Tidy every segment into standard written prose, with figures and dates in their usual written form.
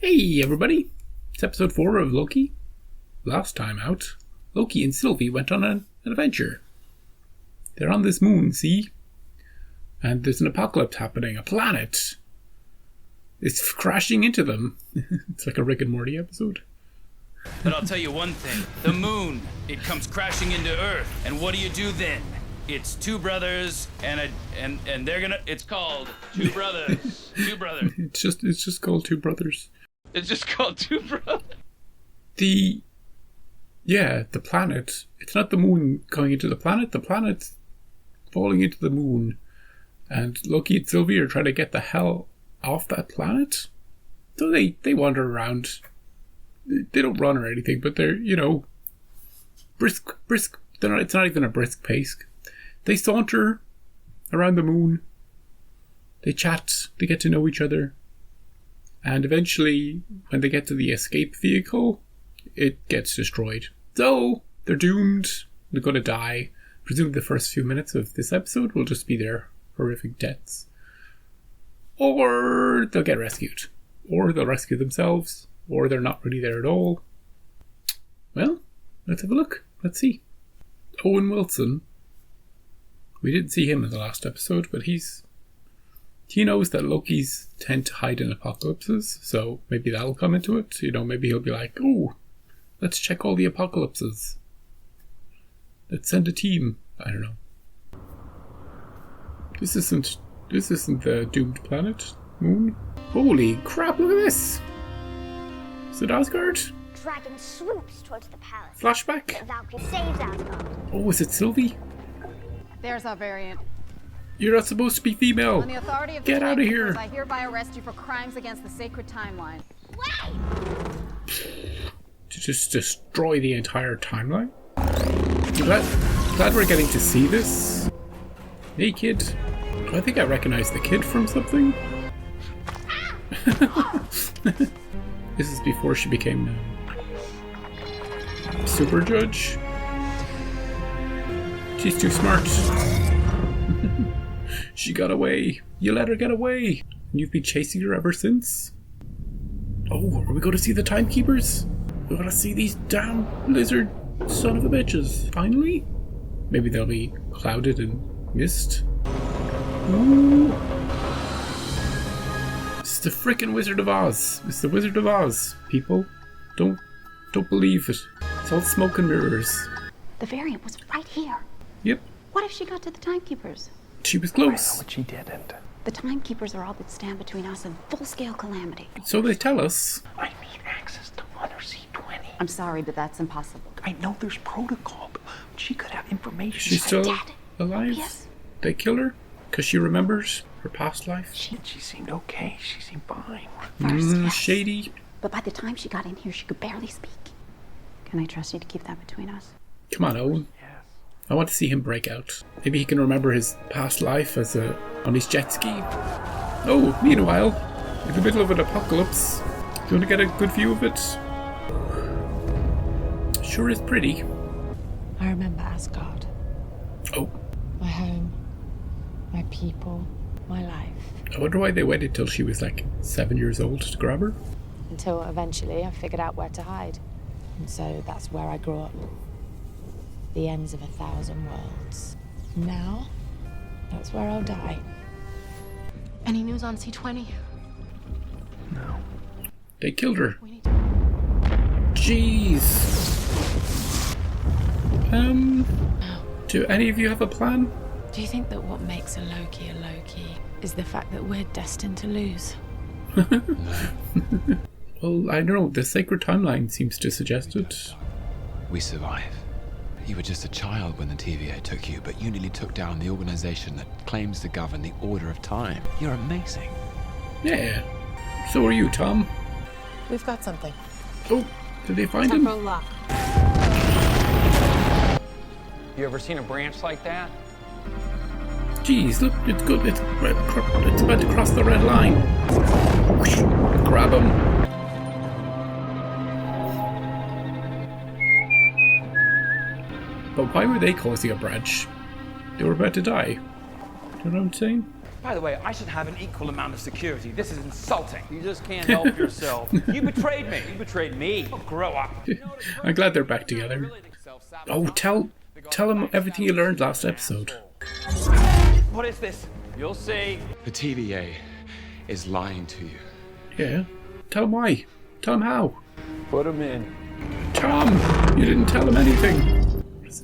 Hey everybody, it's episode 4 of Loki. Last time out, Loki and Sylvie went on an adventure. They're on this moon, see? And there's an apocalypse happening. A planet is crashing into them. It's like a Rick and Morty episode. But I'll tell you one thing. The moon, it comes crashing into Earth. And what do you do then? It's two brothers and they're gonna... It's called Two Brothers. Two Brothers. It's just called Two Brothers. It's just called Two Brothers. The planet. It's not the moon going into the planet's falling into the moon. And Loki and Sylvie are trying to get the hell off that planet. So they wander around. They don't run or anything, but they're, brisk. It's not even a brisk pace. They saunter around the moon. They chat. They get to know each other. And eventually, when they get to the escape vehicle, it gets destroyed. So, they're doomed. They're going to die. Presumably the first few minutes of this episode will just be their horrific deaths. Or they'll get rescued. Or they'll rescue themselves. Or they're not really there at all. Well, let's have a look. Let's see. Owen Wilson. We didn't see him in the last episode, but he knows that Lokis tend to hide in apocalypses, so maybe that'll come into it. Maybe he'll be like, oh, let's check all the apocalypses. Let's send a team. I don't know. This isn't the doomed planet, moon. Holy crap, look at this! Is it Asgard? Dragon swoops towards the palace. Flashback? Valkyrie saves Asgard. Oh, is it Sylvie? There's our variant. You're not supposed to be female. On the authority of Get the out of here. I hereby arrest you for crimes against the sacred timeline. To just destroy the entire timeline? I'm glad we're getting to see this. Hey, kid. I think I recognize the kid from something. This is before she became Super Judge. She's too smart. She got away. You let her get away. And you've been chasing her ever since. Oh, are we going to see the timekeepers? We're going to see these damn lizard son of a bitches. Finally? Maybe they'll be clouded and mist. Ooh. It's the frickin' Wizard of Oz. It's the Wizard of Oz, people. Don't believe it. It's all smoke and mirrors. The variant was right here. Yep. What if she got to the timekeepers? She was close. But she didn't. The timekeepers are all that stand between us and full-scale calamity. So they tell us. I need access to Mother C20. I'm sorry, but that's impossible. I know there's protocol, but she could have information. She's still Dad. alive? Yes. They kill her? Because she remembers her past life? She seemed okay. She seemed fine. First, yes. Shady. But by the time she got in here, she could barely speak. Can I trust you to keep that between us? Come on, Owen. Yes. I want to see him break out. Maybe he can remember his past life on his jet ski. Oh, meanwhile, in the middle of an apocalypse, do you want to get a good view of it? Sure is pretty. I remember Asgard. Oh, My home, my people, my life. I wonder why they waited till she was like 7 years old to grab her. Until eventually I figured out where to hide. And so that's where I grew up. The ends of 1,000 worlds. Now, that's where I'll die. Any news on C20? No. They killed her. We need Jeez. Do any of you have a plan? Do you think that what makes a Loki is the fact that we're destined to lose? Well, I don't know. The sacred timeline seems to suggest it. We survive. You were just a child when the TVA took you, but you nearly took down the organization that claims to govern the order of time. You're amazing. Yeah. So are you, Tom. We've got something. Oh, did they find him? Temporal lock. You ever seen a branch like that? Jeez, look, it's good. It's about to cross the red line. Grab him. But why were they causing a branch? They were about to die. Do you know what I'm saying? By the way, I should have an equal amount of security. This is insulting. You just can't help yourself. You betrayed me. You betrayed me. Grow up. I'm glad they're back together. Oh, tell him everything you learned last episode. What is this? You'll see. The TVA is lying to you. Yeah. Tell him why. Tell him how. Put him in. Tom, you didn't tell him anything.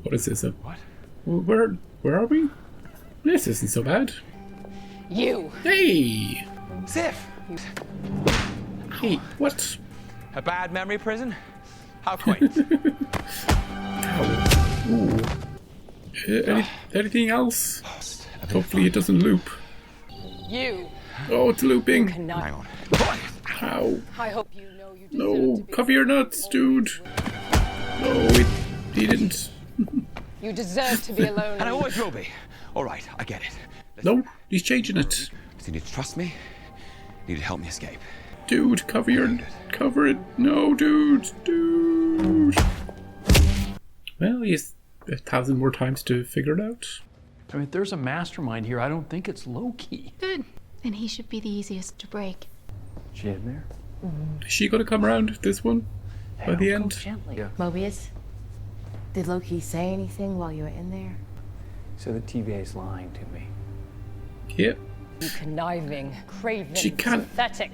What is this? What? Where are we? This isn't so bad. You! Hey! Sif! Hey, what? A bad memory prison? How quaint. Ow. Ooh. Anything else? Hopefully it doesn't loop. You! Oh, it's looping. Hang on. Ow. I hope you know you deserve No, to be cover your nuts, dude. No, he didn't. You deserve to be alone. And I always will be. All right, I get it. No, he's changing it. So you need to trust me. You need to help me escape. Dude, cover it. No, dude. Well, he has 1,000 more times to figure it out. I mean, if there's a mastermind here, I don't think it's Loki. Good. Then he should be the easiest to break. She in there? Is she going to come around this one by the end? Gently. Yeah. Mobius, did Loki say anything while you were in there? So the TVA's lying to me. Yep. You conniving, craven, She can't pathetic.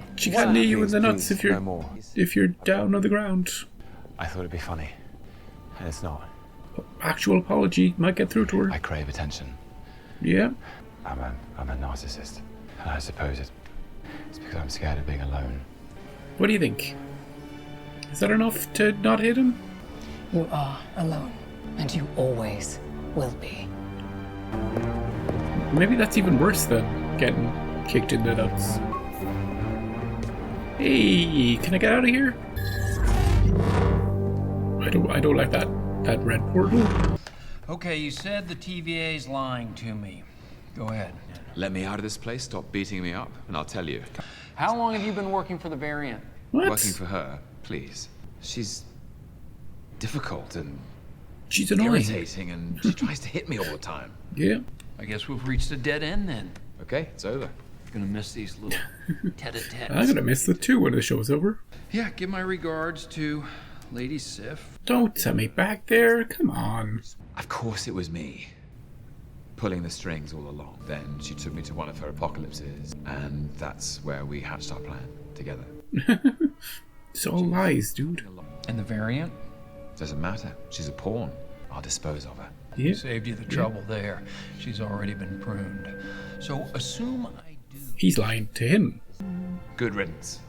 knee you in the nuts Please, no more. if you're down on the ground. I thought it'd be funny, and it's not. Actual apology might get through to her. I crave attention. Yeah. I'm a narcissist, and I suppose it's because I'm scared of being alone. What do you think? Is that enough to not hit him? You are alone, and you always will be. Maybe that's even worse than getting kicked in the nuts. Hey, can I get out of here? I don't like that red portal. Okay, you said the TVA's lying to me. Go ahead. Let me out of this place, stop beating me up, and I'll tell you. How long have you been working for the Variant? What? Working for her, please. She's difficult and She's annoying. irritating, and she tries to hit me all the time. Yeah. I guess we've reached a dead end then. Okay, it's over. Gonna miss these little tete-a-tetes. I'm gonna miss the two when the show's over. Yeah, give my regards to Lady Sif. Don't send me back there. Come on. Of course it was me. Pulling the strings all along. Then she took me to one of her apocalypses, and that's where we hatched our plan together. It's all lies, dude. And the Variant? Doesn't matter. She's a pawn. I'll dispose of her. Yeah. Saved you the trouble there. She's already been pruned. So assume I do. He's lying to him. Good riddance.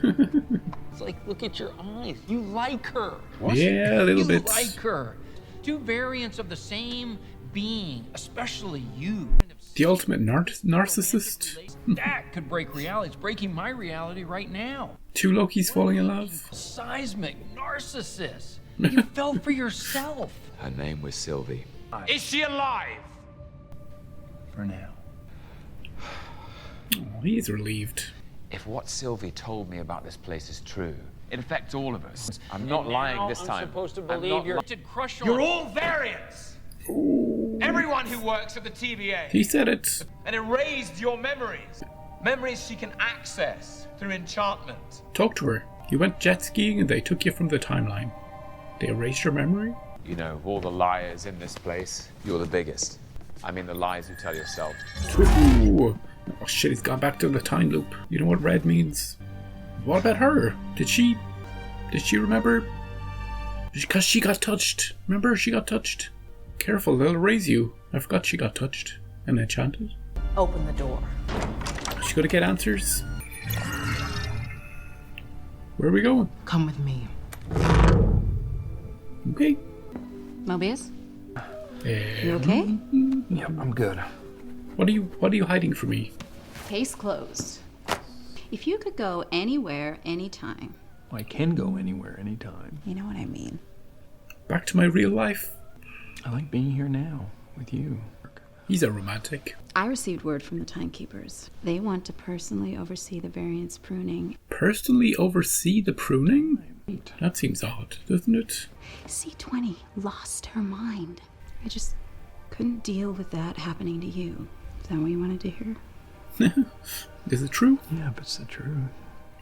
It's like, look at your eyes. You like her. Yeah, a little bit. You like her. Two variants of the same being, especially you. The ultimate narcissist. That could break reality. It's breaking my reality right now. Two Lokis falling in love. Seismic narcissist. You fell for yourself. Her name was Sylvie. Is she alive? For now. Oh, he's relieved. If what Sylvie told me about this place is true, it affects all of us. I'm not lying this time. I'm supposed to I'm believe not you're... Crush You're all variants! Everyone who works at the TVA. He said it. And erased your memories. Memories she can access through enchantment. Talk to her. You went jet skiing and they took you from the timeline. They erased your memory? You know, of all the liars in this place, you're the biggest. I mean the lies you tell yourself. Ooh. Oh shit, he's gone back to the time loop. You know what red means? What about her? Did she remember? Because she got touched. Remember, she got touched. Careful, they'll erase you. I forgot she got touched and enchanted. Open the door. She gonna get answers. Where are we going? Come with me. Okay. Mobius? You okay? Yep, I'm good. What are you hiding from me? Case closed. If you could go anywhere, anytime. I can go anywhere, anytime. You know what I mean. Back to my real life. I like being here now with you. He's a romantic. I received word from the timekeepers. They want to personally oversee the variant's pruning. Personally oversee the pruning? That seems odd, doesn't it? C20 lost her mind. Couldn't deal with that happening to you. Is that what you wanted to hear? Is it true? Yeah, but it's the truth.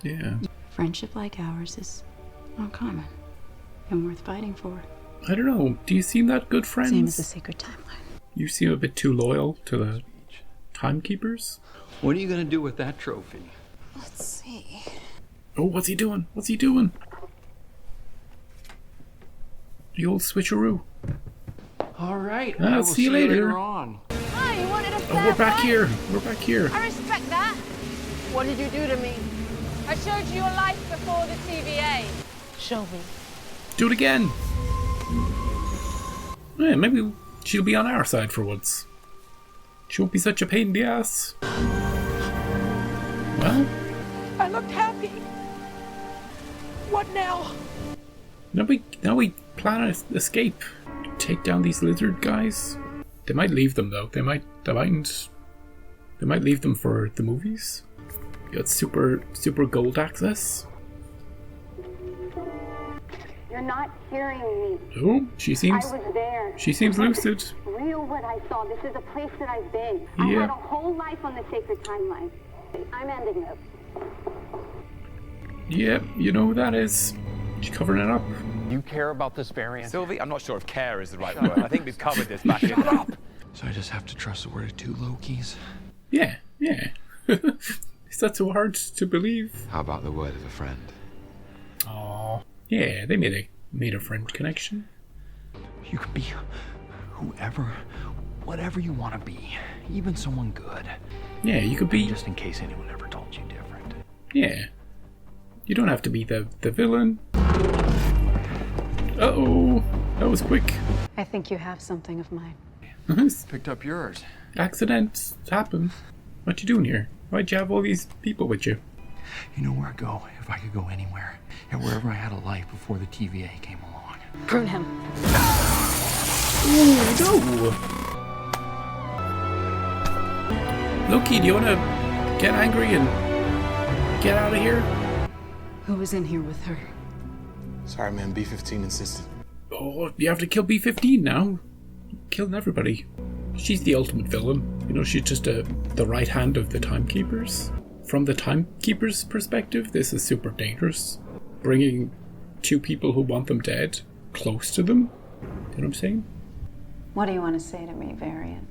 Yeah. Friendship like ours is uncommon and worth fighting for. I don't know. Do you seem that good friends? Same as the sacred timeline. You seem a bit too loyal to the timekeepers. What are you gonna do with that trophy? Let's see. Oh, what's he doing? What's he doing? The old switcheroo. All right. I'll I will see you later. on. Oh, you wanted a fair Oh, we're back fight? here. We're back here. I respect that. What did you do to me? I showed you your life before the TVA. Show me. Do it again. Yeah, maybe she'll be on our side for once. She won't be such a pain in the ass. Well, I looked happy. What now? now we plan an escape. Take down these lizard guys. They might leave them though. They might leave them for the movies. Got super gold access. You're not hearing me. Oh, she seems. I was there. She seems lucid. Real what I saw. This is a place that I've been. Yeah. I had a whole life on the sacred timeline. I'm ending this. Yep, you know who that is. She's covering it up. You care about this variant? Sylvie, I'm not sure if care is the right word. I think we've covered this back in. Shut up! So I just have to trust the word of two Lokis? Yeah. Is that so hard to believe? How about the word of a friend? Oh, yeah, they made a friend connection. You can be whoever, whatever you want to be. Even someone good. Yeah, you could be. Just in case anyone ever told you different. Yeah. You don't have to be the villain. Uh-oh. That was quick. I think you have something of mine. Picked up yours. Accidents happen. What you doing here? Why'd you have all these people with you? You know where I'd go if I could go anywhere. And wherever I had a life before the TVA came along. Prune him. Oh, no! Loki, do you want to get angry and get out of here? Who was in here with her? Sorry, man. B-15 insisted. Oh, you have to kill B-15 now. Killing everybody. She's the ultimate villain. You know, she's just the right hand of the timekeepers. From the timekeepers' perspective, this is super dangerous. Bringing two people who want them dead close to them. You know what I'm saying? What do you want to say to me, Variant?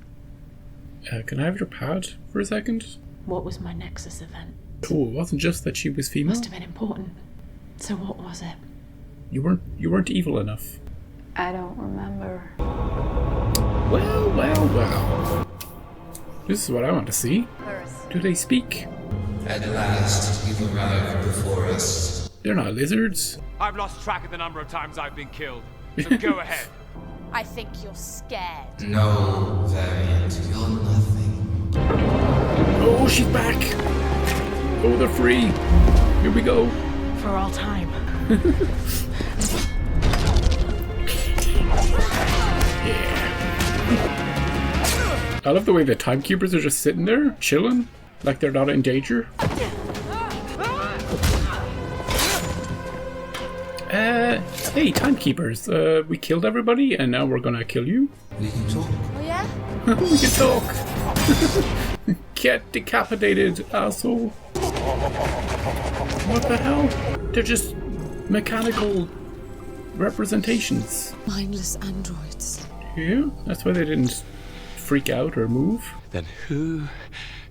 Can I have your pad for a second? What was my Nexus event? Oh, it wasn't just that she was female. Must have been important. So what was it? You weren't evil enough. I don't remember. Well. This is what I want to see. Do they speak? At last, you've arrived before us. They're not lizards. I've lost track of the number of times I've been killed. So go ahead. I think you're scared. No, Variant, you're nothing. Oh, she's back. Oh, they're free. Here we go. For all time. I love the way the timekeepers are just sitting there, chilling, like they're not in danger. Hey, timekeepers, we killed everybody and now we're gonna kill you. We can talk. Oh yeah? We can talk. Get decapitated, asshole. What the hell? They're just mechanical representations. Mindless androids. Yeah, that's why they didn't freak out or move. Then who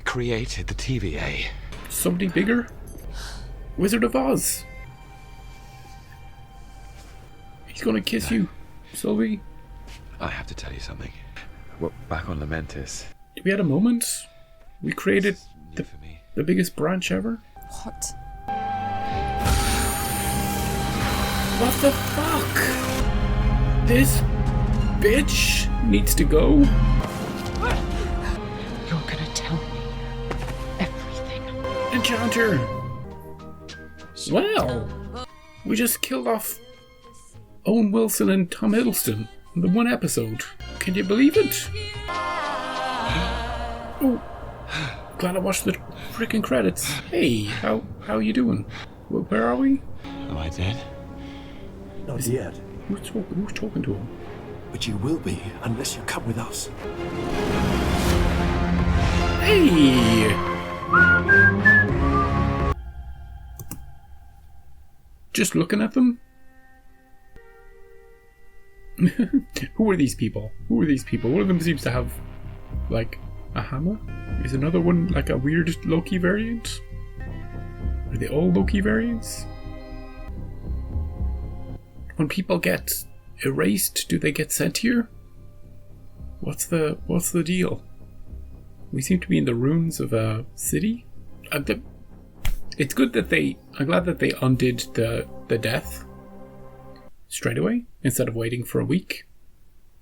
created the TVA? Somebody bigger? Wizard of Oz. He's gonna kiss you, Sylvie. I have to tell you something. We're back on Lamentis. We had a moment. We created the biggest branch ever. What? What the fuck? This bitch needs to go. You're gonna tell me everything. Enchanter. Well, we just killed off Owen Wilson and Tom Hiddleston in the one episode. Can you believe it? Oh, glad I watched the freaking credits. Hey, how you doing? Where are we? Am I dead? Not yet. Who's talking to him? But you will be unless you come with us. Hey! Just looking at them? Who are these people? One of them seems to have, like, a hammer. Is another one like a weird Loki variant? Are they all Loki variants? When people get erased, do they get sent here? What's the deal? We seem to be in the ruins of a city. It's good that I'm glad that they undid the death straight away instead of waiting for a week.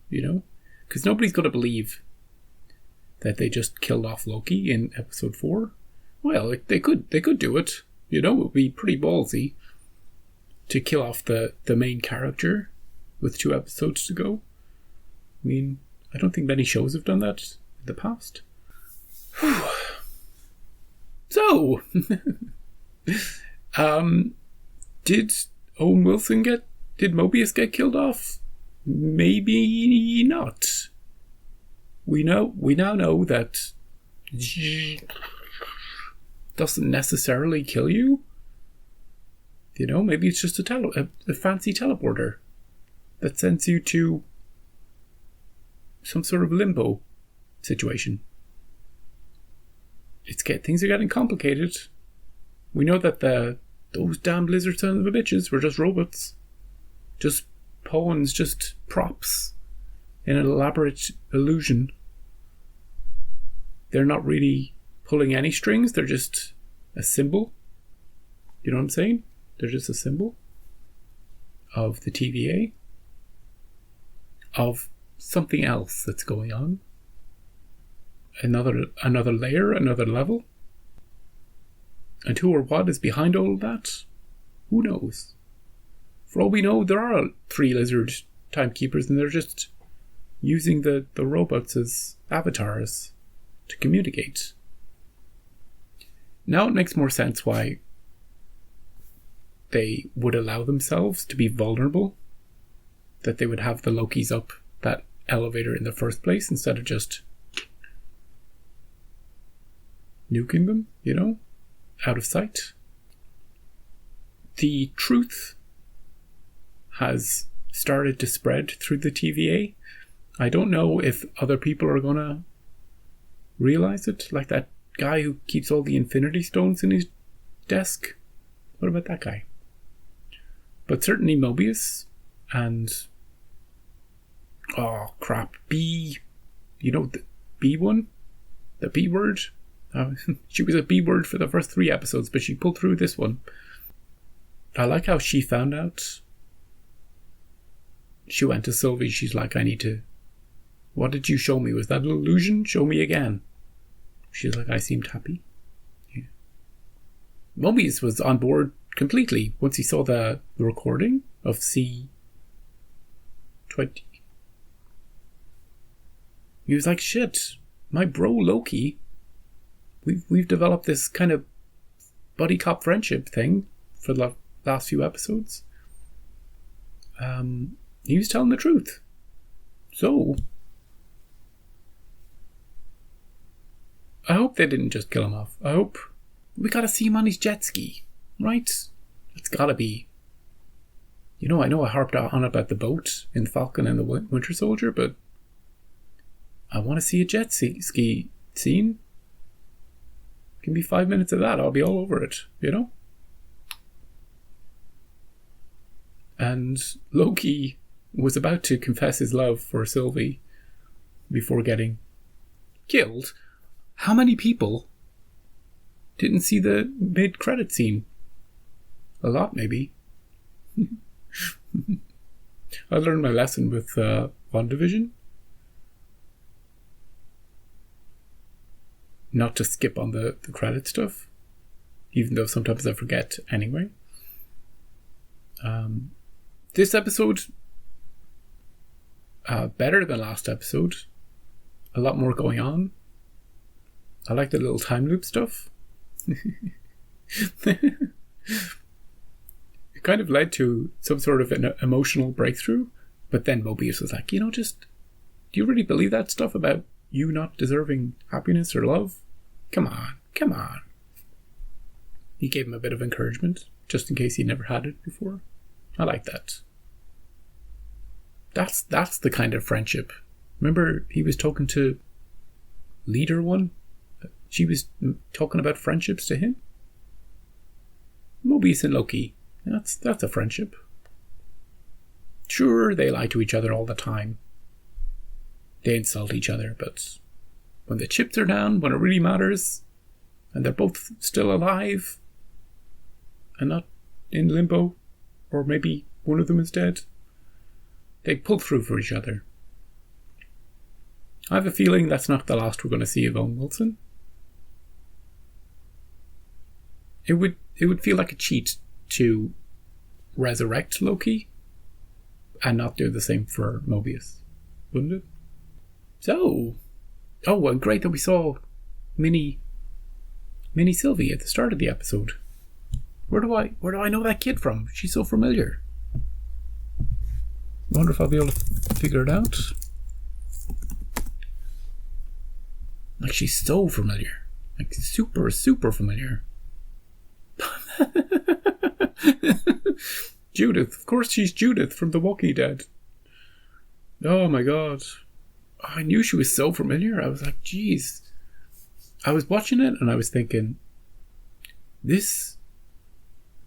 You know, because nobody's going to believe that they just killed off Loki in episode 4. Well, they could do it. You know, it would be pretty ballsy to kill off the main character with 2 episodes to go. I mean, I don't think many shows have done that in the past. So, did Owen Wilson did Mobius get killed off? Maybe not. We now know that doesn't necessarily kill you. You know, maybe it's just a fancy teleporter that sends you to some sort of limbo situation. Things are getting complicated. We know that those damn lizard sons of a bitches were just robots. Just pawns, just props in an elaborate illusion. They're not really pulling any strings, they're just a symbol. You know what I'm saying? They're just a symbol of the TVA, of something else that's going on. Another layer, another level. And who or what is behind all of that? Who knows? For all we know, there are 3 lizard timekeepers and they're just using the robots as avatars to communicate. Now it makes more sense why they would allow themselves to be vulnerable, that they would have the Lokis up that elevator in the first place instead of just nuking them, you know, out of sight. The truth has started to spread through the TVA. I don't know if other people are gonna realize it, like that guy who keeps all the Infinity Stones in his desk. What about that guy? But certainly Mobius and B, you know, the B one, the B word. She was a B word for the first 3 episodes, but she pulled through this one. I like how she found out. She went to Sylvie. She's like, what did you show me? Was that an illusion? Show me again. She's like, I seemed happy. Yeah. Mobius was on board completely once he saw the recording of C20. He was like, shit, my bro Loki, we've developed this kind of buddy cop friendship thing for the last few episodes. He was telling the truth. So I hope they didn't just kill him off. I hope we gotta see him on his jet ski, right? It's gotta be. You know, I know I harped on about the boat in Falcon and the Winter Soldier, but I want to see a jet ski scene. Give me 5 minutes of that, I'll be all over it, you know? And Loki was about to confess his love for Sylvie before getting killed. How many people didn't see the mid-credit scene? A lot, maybe. I learned my lesson with WandaVision. Not to skip on the credit stuff, even though sometimes I forget anyway. This episode, better than last episode. A lot more going on. I like the little time loop stuff. It kind of led to some sort of an emotional breakthrough But then Mobius was like, just, do you really believe that stuff about you not deserving happiness or love? Come on. He gave him a bit of encouragement, just in case he'd never had it before. I like that. That's the kind of friendship. Remember, he was talking to Leader One? She was talking about friendships to him? Mobius and Loki. That's a friendship. Sure, they lie to each other all the time. They insult each other, but when the chips are down, when it really matters, and they're both still alive, and not in limbo, or maybe one of them is dead, they pull through for each other. I have a feeling that's not the last we're going to see of Owen Wilson. It would feel like a cheat to resurrect Loki and not do the same for Mobius, wouldn't it? So, and great that we saw Mini Sylvie at the start of the episode. Where do I know that kid from? She's so familiar. I wonder if I'll be able to figure it out. Like, she's so familiar. Like, super, super familiar. Judith. Of course she's Judith from The Walking Dead. Oh my god. I knew she was so familiar. I was like, geez. I was watching it and I was thinking, this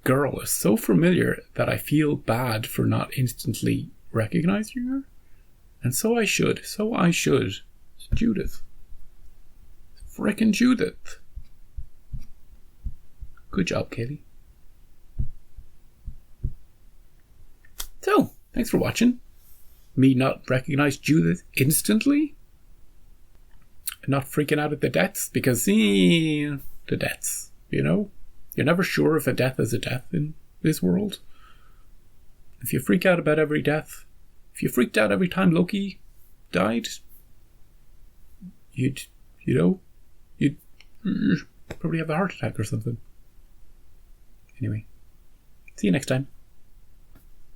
girl is so familiar that I feel bad for not instantly recognizing her. And so I should. It's Judith. Frickin' Judith. Good job, Katie. So, thanks for watching. Me not recognize Judith instantly. And not freaking out at the deaths, because, the deaths, You're never sure if a death is a death in this world. If you freak out about every death, if you freaked out every time Loki died, you'd probably have a heart attack or something. Anyway, see you next time.